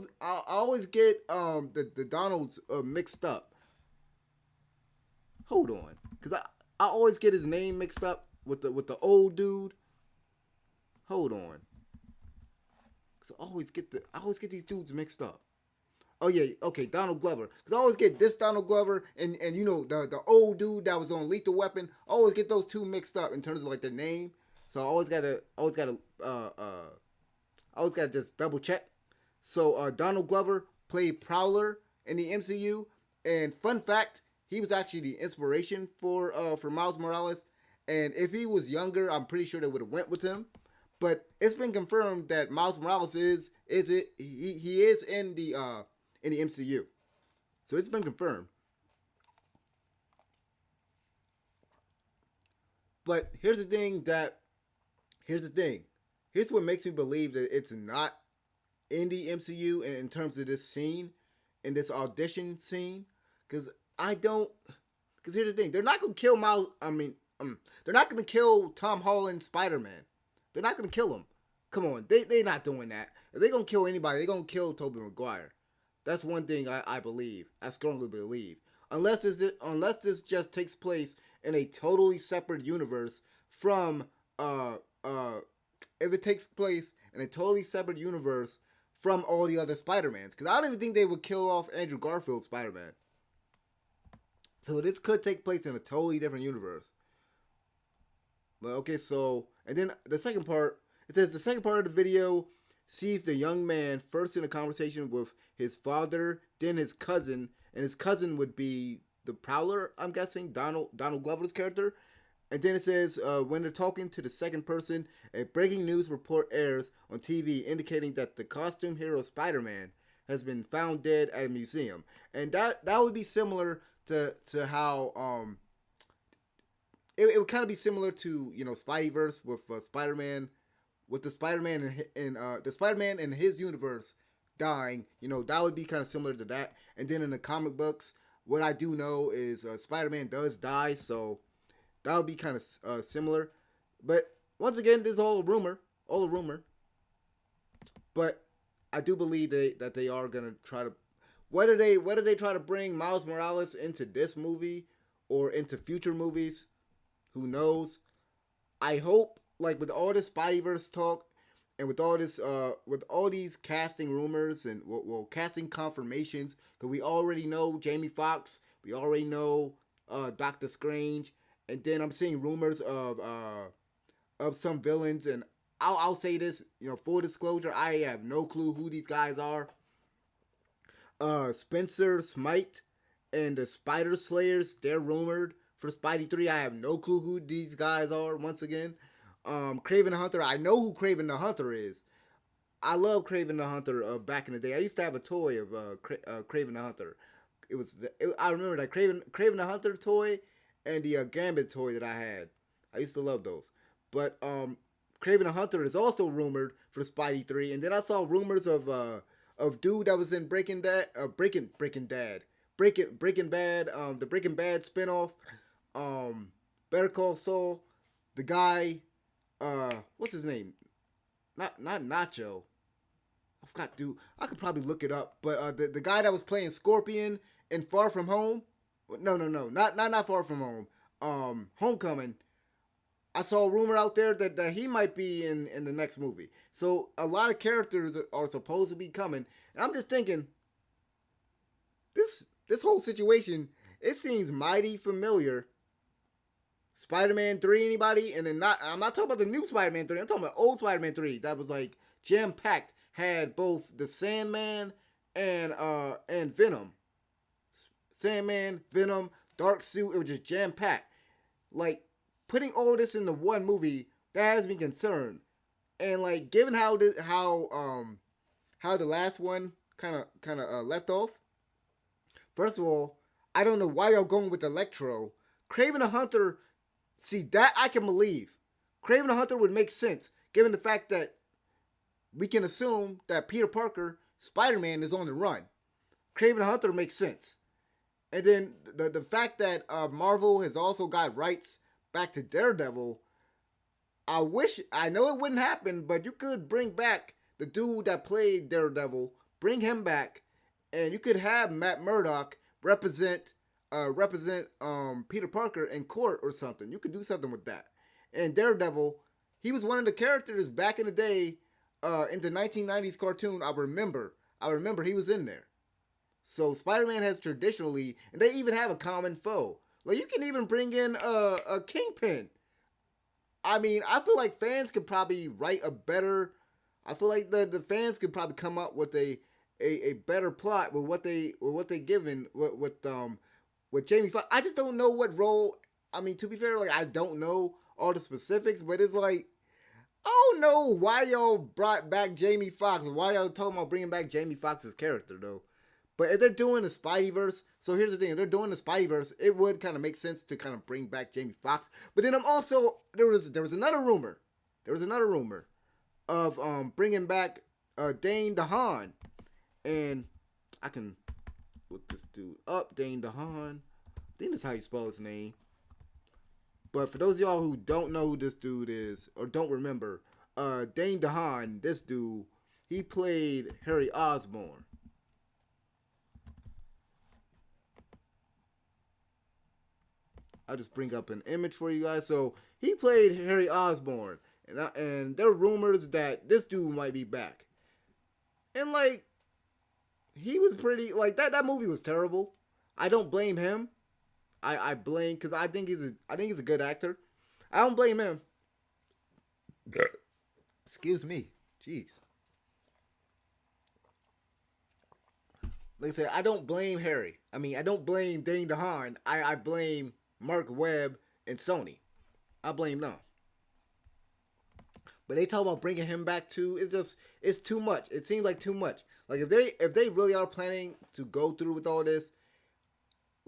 always get the Donalds mixed up. Hold on, because I always get his name mixed up with the old dude. Hold on, because I always get these dudes mixed up. Oh yeah, okay, Donald Glover. Because I always get this Donald Glover and you know the old dude that was on Lethal Weapon. I always get those two mixed up in terms of like their name. So I always gotta just double check. So Donald Glover played Prowler in the MCU, and fun fact, he was actually the inspiration for Miles Morales. And if he was younger, I'm pretty sure they would have went with him. But it's been confirmed that Miles Morales is in the MCU. So it's been confirmed. But here's the thing. Here's what makes me believe that it's not in the MCU in terms of this scene, in this audition scene. Because here's the thing. They're not going to kill they're not going to kill Tom Holland Spider-Man. They're not going to kill him. Come on. They're not doing that. If they're going to kill anybody, they're going to kill Toby Mcguire. That's one thing I believe. I strongly believe. Unless this just takes place in a totally separate universe from if it takes place in a totally separate universe from all the other Spider-Mans. Because I don't even think they would kill off Andrew Garfield Spider-Man. So this could take place in a totally different universe. But okay, so, and then the second part, it says the second part of the video sees the young man first in a conversation with his father, then his cousin, and his cousin would be the Prowler, I'm guessing, Donald Glover's character. And then it says, when they're talking to the second person, a breaking news report airs on TV indicating that the costume hero Spider-Man has been found dead at a museum. And that would be similar to how it would kind of be similar to, you know, Spideyverse with Spider-Man, with the Spider-Man in his universe dying. You know, that would be kind of similar to that. And then in the comic books, what I do know is Spider-Man does die, so that would be kind of similar. But once again, this is all a rumor. But I do believe that they are going to try to, whether they try to bring Miles Morales into this movie or into future movies, who knows? I hope, like, with all this Spideyverse talk and with all this with all these casting rumors and casting confirmations, because we already know Jamie Foxx, we already know Doctor Strange, and then I'm seeing rumors of some villains, and I'll say this, you know, full disclosure, I have no clue who these guys are. Spencer Smite and the Spider Slayers, they're rumored for Spidey 3. I have no clue who these guys are, once again. Kraven the Hunter, I know who Kraven the Hunter is. I love Kraven the Hunter back in the day. I used to have a toy of Kraven the Hunter. I remember that Kraven the Hunter toy and the Gambit toy that I had. I used to love those. But Kraven the Hunter is also rumored for Spidey 3. And then I saw rumors of dude that was in Breaking Bad, the Breaking Bad spinoff, Better Call Saul, the guy, what's his name? Not Nacho. I forgot, dude. I could probably look it up, but the guy that was playing Scorpion in Far From Home, no, not Far From Home, Homecoming. I saw a rumor out there that he might be in the next movie. So a lot of characters are supposed to be coming, and I'm just thinking, this whole situation, it seems mighty familiar. Spider-Man 3, anybody? And then I'm not talking about the new Spider-Man 3. I'm talking about old Spider-Man 3 that was like jam-packed. Had both the Sandman and Venom. Sandman, Venom, Dark Suit. It was just jam-packed. Like, putting all this into one movie, that has me concerned. And like, given how the last one kind of left off. First of all, I don't know why y'all going with Electro. Craven the Hunter, see that I can believe. Craven the Hunter would make sense given the fact that we can assume that Peter Parker, Spider-Man, is on the run. Craven the Hunter makes sense. And then the fact that Marvel has also got rights back to Daredevil, I know it wouldn't happen, but you could bring back the dude that played Daredevil, bring him back, and you could have Matt Murdock represent Peter Parker in court or something. You could do something with that. And Daredevil, he was one of the characters back in the day in the 1990s cartoon. I remember he was in there. So Spider-Man has traditionally, and they even have a common foe. Like, you can even bring in a Kingpin. I mean, I feel like fans could probably write a better. I feel like the fans could probably come up with a better plot with what they given with Jamie Foxx. I just don't know what role. I mean, to be fair, like, I don't know all the specifics, but it's like, I don't know why y'all brought back Jamie Foxx. Why y'all talking about bringing back Jamie Foxx's character though? But if they're doing the Spideyverse, so here's the thing: if they're doing the Spideyverse, it would kind of make sense to kind of bring back Jamie Foxx. But then I'm also there was another rumor. There was another rumor of bringing back Dane Dehaan, and I can look this dude up. Dane Dehaan. I think that's how you spell his name. But for those of y'all who don't know who this dude is or don't remember, Dane Dehaan, this dude, he played Harry Osborn. I'll just bring up an image for you guys. So he played Harry Osborn, and there are rumors that this dude might be back. And like, he was pretty like that. That movie was terrible. I don't blame him. I blame because I think he's a good actor. I don't blame him. Excuse me. Jeez. Like I said, I don't blame Harry. I mean, I don't blame Dane DeHaan. I blame Mark Webb and Sony. I blame them. But they talk about bringing him back too. It's too much. It seems like too much. Like if they really are planning to go through with all this,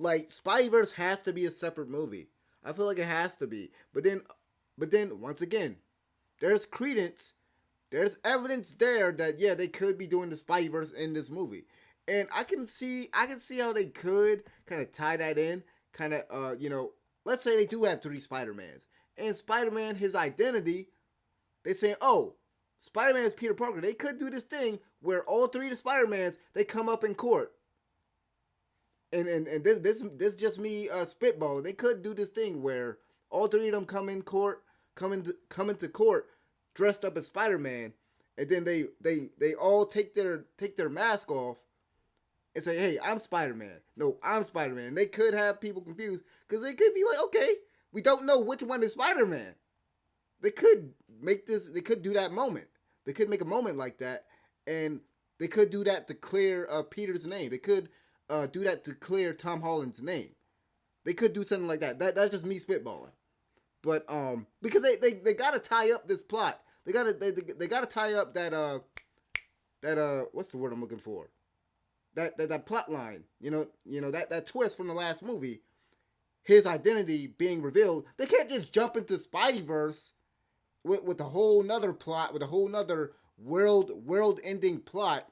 like Spideyverse has to be a separate movie. I feel like it has to be. But then once again, there's credence. There's evidence there that yeah, they could be doing the Spideyverse in this movie. And I can see how they could kind of tie that in. Kind of let's say they do have 3 Spider-Mans. And Spider-Man, his identity, they say, oh, Spider-Man is Peter Parker. They could do this thing where all 3 of the Spider-Mans, they come up in court. And this just me spitball. They could do this thing where all 3 of them come into court dressed up as Spider-Man, and then they all take their mask off and say, hey, I'm Spider-Man. No, I'm Spider-Man. They could have people confused because they could be like, okay, we don't know which one is Spider-Man. They could do that moment. They could make a moment like that, and they could do that to clear Peter's name. They could do that to clear Tom Holland's name. They could do something like that. That's just me spitballing. But because they gotta tie up this plot. They gotta tie up that what's the word I'm looking for? That plot line. You know that twist from the last movie. His identity being revealed. They can't just jump into Spideyverse with a whole nother plot, with a whole nother world-ending plot.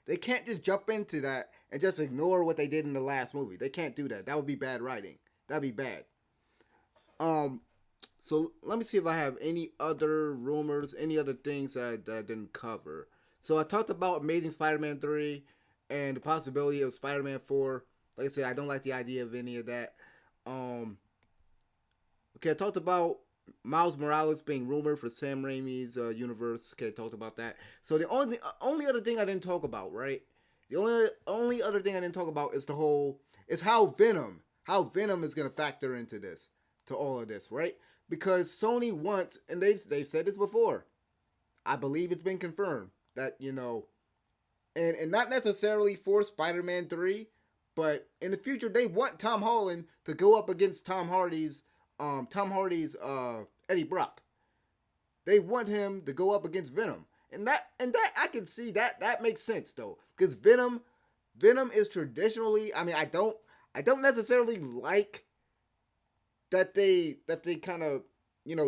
They can't just jump into that and just ignore what they did in the last movie. They can't do that. That would be bad writing. That'd be bad. So let me see if I have any other rumors, any other things that I didn't cover. So I talked about Amazing Spider-Man 3 and the possibility of Spider-Man 4. Like I said, I don't like the idea of any of that. Okay, I talked about Miles Morales being rumored for Sam Raimi's universe. Okay, I talked about that. So the only other thing I didn't talk about, right? The only other thing I didn't talk about is how Venom is gonna factor into this, to all of this, right? Because Sony wants, and they've said this before. I believe it's been confirmed that and not necessarily for Spider-Man 3, But in the future, they want Tom Holland to go up against Tom Hardy's Eddie Brock. They want him to go up against Venom, and that I can see that makes sense though, because Venom is traditionally. I mean, I don't necessarily like that they kind of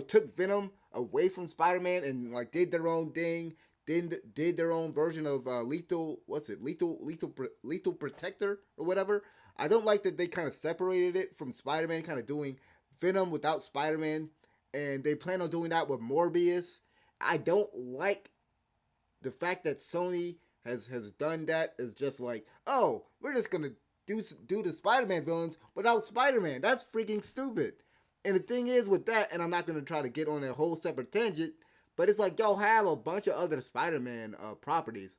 took Venom away from Spider-Man and like did their own thing, did their own version of lethal. What's it? Lethal Protector or whatever. I don't like that they kind of separated it from Spider-Man, kind of doing Venom without Spider-Man, and they plan on doing that with Morbius. I don't like the fact that Sony has done that. Is just like, oh, we're just gonna do the Spider-Man villains without Spider-Man. That's freaking stupid. And the thing is with that, and I'm not gonna try to get on a whole separate tangent, but it's like y'all have a bunch of other Spider-Man properties.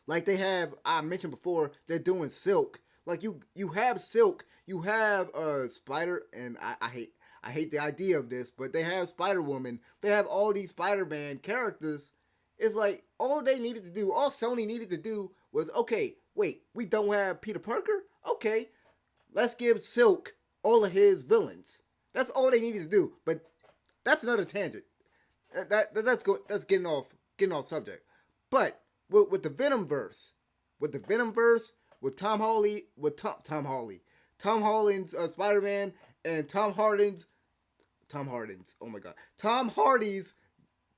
Like they have, I mentioned before, they're doing Silk. Like you have Silk, you have Spider, and I hate the idea of this, but they have Spider Woman. They have all these Spider-Man characters. It's like all they needed to do, all Sony needed to do was, okay, wait, we don't have Peter Parker? Okay, let's give Silk all of his villains. That's all they needed to do. But that's another tangent. That's getting off subject. But with the Venom verse, with Tom Holland's Spider-Man, and oh my god, Tom Hardy's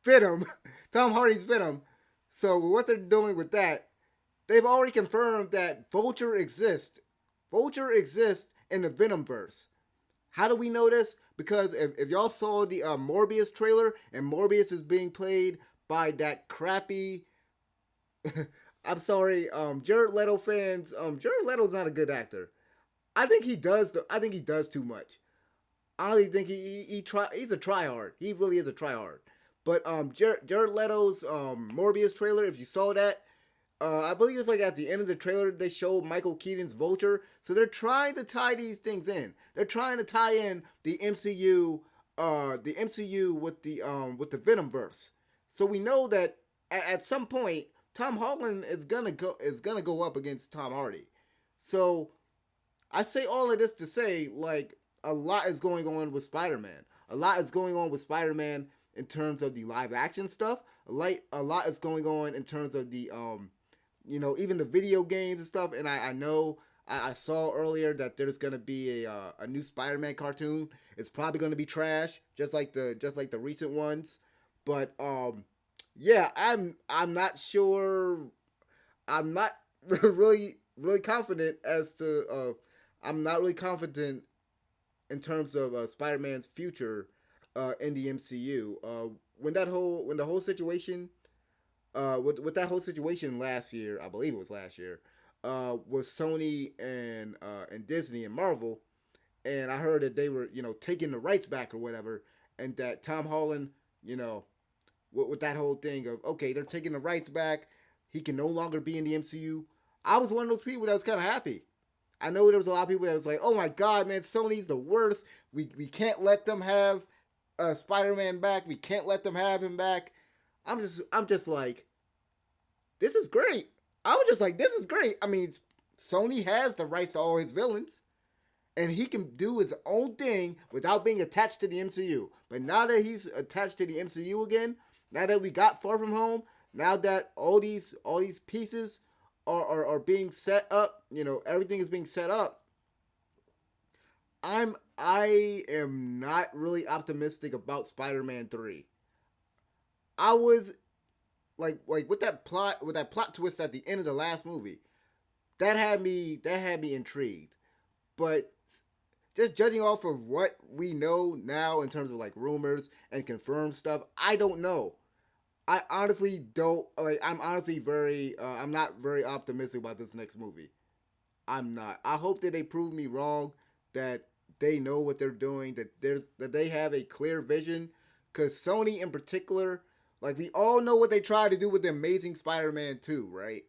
Venom, Tom Hardy's Venom. So what they're doing with that, they've already confirmed that Vulture exists. Vulture exists in the Venomverse. How do we know this? Because if y'all saw the Morbius trailer, and Morbius is being played by that crappy, I'm sorry, Jared Leto fans. Jared Leto's not a good actor. I think he does too much. I only think he's a tryhard. He really is a tryhard. But Jared Leto's Morbius trailer, if you saw that, I believe it's like at the end of the trailer they showed Michael Keaton's Vulture. So they're trying to tie these things in. They're trying to tie in the MCU, with the Venomverse. So we know that at some point Tom Holland is gonna go up against Tom Hardy. So I say all of this to say, like, a lot is going on with Spider-Man. A lot is going on with Spider-Man in terms of the live action stuff. A lot is going on in terms of the even the video games and stuff. And I know I saw earlier that there's gonna be a new Spider-Man cartoon. It's probably gonna be trash, just like the recent ones. But yeah, I'm not sure. I'm not really confident as to. I'm not really confident in terms of Spider-Man's future in the MCU. When the whole situation with that whole situation last year, I believe it was last year, with Sony and Disney and Marvel, and I heard that they were taking the rights back or whatever, and that Tom Holland, with that whole thing of, okay, they're taking the rights back, he can no longer be in the MCU. I was one of those people that was kind of happy. I know there was a lot of people that was like, oh my god, man, Sony's the worst. We can't let them have Spider-Man back. We can't let them have him back. I'm just like, this is great. I was just like, this is great. I mean, Sony has the rights to all his villains, and he can do his own thing without being attached to the MCU. But now that he's attached to the MCU again, now that we got Far From Home, now that all these pieces are being set up, everything is being set up, I am not really optimistic about Spider-Man 3. I was like with that plot twist at the end of the last movie, that had me intrigued. But just judging off of what we know now in terms of like rumors and confirmed stuff, I don't know. I honestly don't like. I'm honestly I'm not very optimistic about this next movie. I'm not. I hope that they prove me wrong. That they know what they're doing. That they have a clear vision. Cause Sony in particular, like we all know what they tried to do with the Amazing Spider-Man 2, right?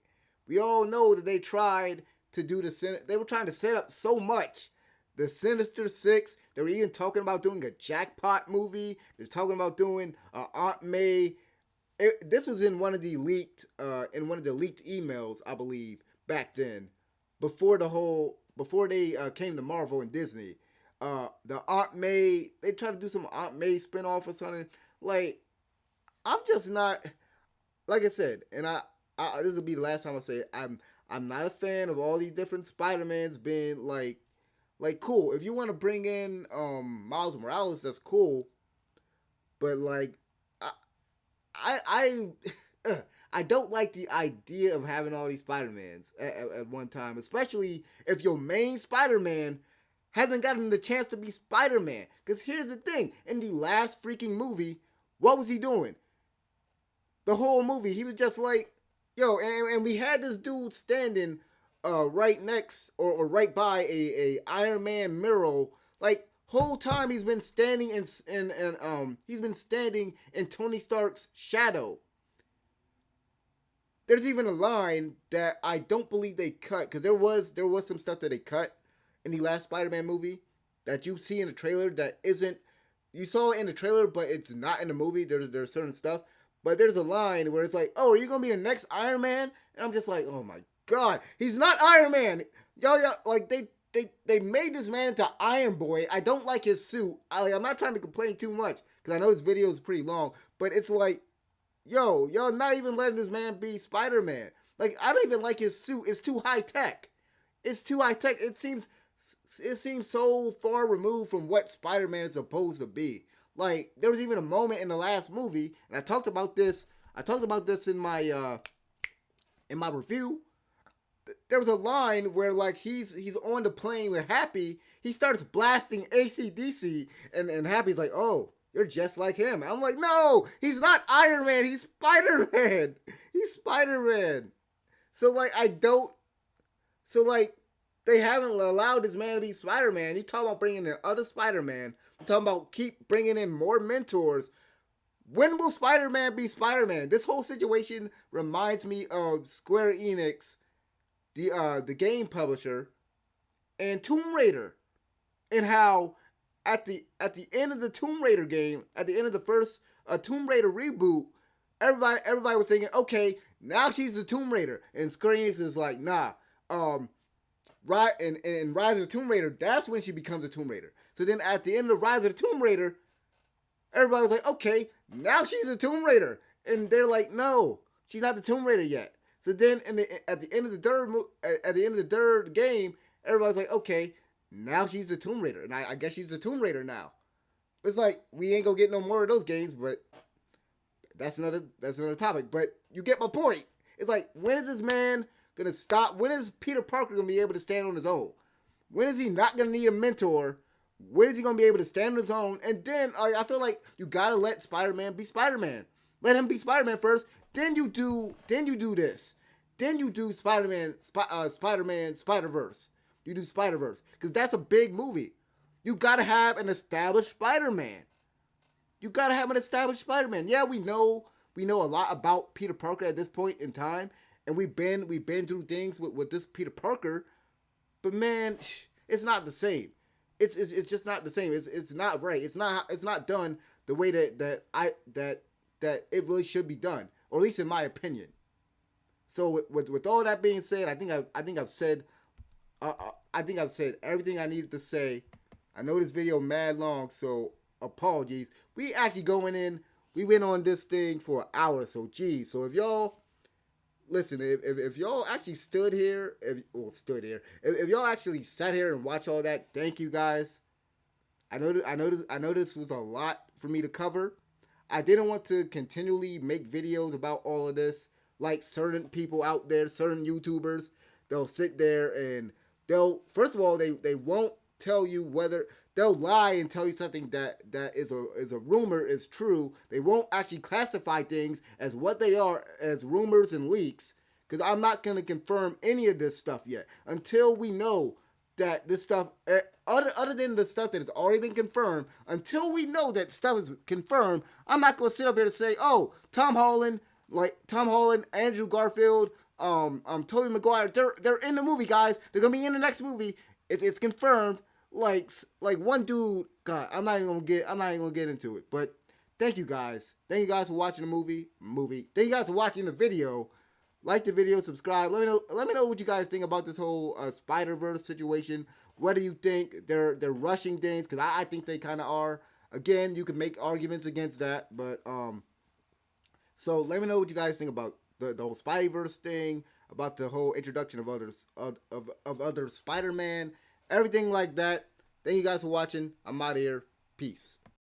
We all know that they tried to do they were trying to set up so much. The Sinister Six. They were even talking about doing a Jackpot movie. They're talking about doing Aunt May. This was in one of the leaked emails, I believe, back then. before they came to Marvel and Disney. The Aunt May, they tried to do some Aunt May spinoff or something. Like, I'm just not, like I said, and this will be the last time I say it. I'm not a fan of all these different Spider-Mans being like cool. If you want to bring in Miles Morales, that's cool. But like I I I don't like the idea of having all these Spider-Mans at one time, especially if your main Spider-Man hasn't gotten the chance to be Spider-Man. Because here's the thing: in the last freaking movie, what was he doing? The whole movie, he was just like, yo, and we had this dude standing right next or right by a Iron Man mural. Like, whole time he's been standing in he's been standing in Tony Stark's shadow. There's even a line that I don't believe they cut, because there was some stuff that they cut in the last Spider-Man movie that you see in the trailer that isn't, you saw it in the trailer but it's not in the movie. There's certain stuff, but there's a line where it's like, oh, are you gonna be the next Iron Man? And I'm just like, oh my god, he's not Iron Man. Y'all, like they made this man into Iron Boy. I don't like his suit. I'm not trying to complain too much because I know his video is pretty long, but it's like, yo, y'all not even letting this man be Spider-Man. Like, I don't even like his suit. It's too high tech. It's too high tech. It seems so far removed from what Spider-Man is supposed to be. Like, there was even a moment in the last movie, and I talked about this in my review. There was a line where, like, he's on the plane with Happy. He starts blasting AC/DC, and Happy's like, oh, you're just like him. I'm like, no, he's not Iron Man. He's Spider-Man. He's Spider-Man. So, like, they haven't allowed this man to be Spider-Man. You talk about bringing in other Spider-Man. You talking about keep bringing in more mentors. When will Spider-Man be Spider-Man? This whole situation reminds me of Square Enix, the game publisher, and Tomb Raider, and how at the end of the Tomb Raider game, at the end of the first Tomb Raider reboot, everybody was thinking, okay, now she's the Tomb Raider, and Square Enix is like, nah, right, and Rise of the Tomb Raider, that's when she becomes a Tomb Raider. So then at the end of Rise of the Tomb Raider, everybody was like, okay, now she's a Tomb Raider, and they're like, no, she's not the Tomb Raider yet. So then at the end of the third game, everybody's like, okay, now she's the Tomb Raider, and I guess she's the Tomb Raider now. It's like, we ain't gonna get no more of those games, but that's another topic. But you get my point. It's like, when is this man gonna stop? When is Peter Parker gonna be able to stand on his own? When is he not gonna need a mentor? When is he gonna be able to stand on his own? And then I feel like you gotta let Spider-Man be Spider-Man. Let him be Spider-Man first. Then you do this. Then you do Spider-Man, Spider-Verse. You do Spider-Verse, because that's a big movie. You gotta have an established Spider-Man. Yeah, we know a lot about Peter Parker at this point in time, and we've been through things with this Peter Parker, but man, it's not the same. It's just not the same. It's not right. It's not done the way that it really should be done, or at least in my opinion. So with all that being said, I think I've said everything I needed to say. I know this video mad long, so apologies. We actually we went on this thing for an hour, so geez. So if y'all listen, if y'all actually stood here, if y'all actually sat here and watched all that, thank you guys. I know this was a lot for me to cover. I didn't want to continually make videos about all of this, like certain people out there, certain YouTubers. They'll sit there and first of all, they won't tell you whether, they'll lie and tell you something that is a rumor is true. They won't actually classify things as what they are, as rumors and leaks, because I'm not going to confirm any of this stuff yet until we know that this stuff, other than the stuff that has already been confirmed, until we know that stuff is confirmed, I'm not going to sit up here to say, oh, Tom Holland, Andrew Garfield, Toby Mcguire, they're in the movie, guys. They're gonna be in the next movie. It's confirmed. Like one dude, God, I'm not even gonna get into it. But thank you guys. Thank you guys for watching the movie. Thank you guys for watching the video. Like the video, subscribe. Let me know what you guys think about this whole Spider-Verse situation. Whether you think they're rushing things, because I think they kind of are. Again, you can make arguments against that, but so let me know what you guys think about the whole Spideyverse thing, about the whole introduction of others of other Spider-Man, everything like that. Thank you guys for watching. I'm out of here. Peace.